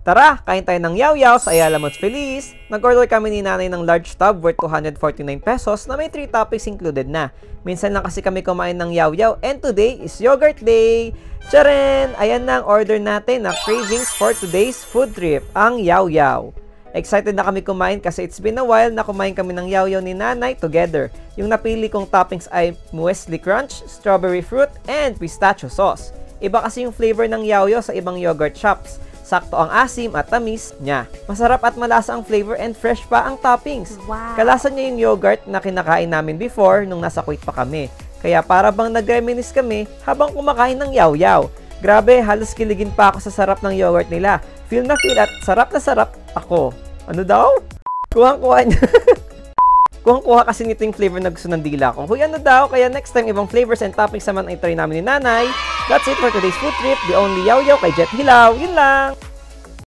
Tara, kain tayo ng yaw-yaw sa Ayala Mots Feliz. Nag-order kami ni nanay ng large tub worth 249 pesos na may 3 toppings included na. Minsan lang kasi kami kumain ng yaw-yaw and today is yogurt day. Tcharan! Ayan na ang order natin na cravings for today's food trip, ang yaw-yaw. Excited na kami kumain kasi it's been a while na kumain kami ng yaw-yaw ni nanay together. Yung napili kong toppings ay muesli crunch, strawberry fruit, and pistachio sauce. Iba kasi yung flavor ng yaw-yaw sa ibang yogurt shops. Sakto ang asim at tamis niya. Masarap at malasa ang flavor and fresh pa ang toppings. Wow. Kalasa niya yung yogurt na kinakain namin before nung nasa Kuwait pa kami. Kaya para bang nag-reminisce kami habang kumakain ng yaw-yaw. Grabe, halos kiligin pa ako sa sarap ng yogurt nila. Feel na feel at sarap na sarap ako. Ano daw? Kuhang-kuha niya. Kuhang-kuha kasi nito yung flavor na gusto ng dila ko. Huy, ano daw? Kaya next time, ibang flavors and toppings naman ay try namin ni nanay. That's it for today's food trip. The only yaw-yaw kay Jet Hilaw. Yun lang!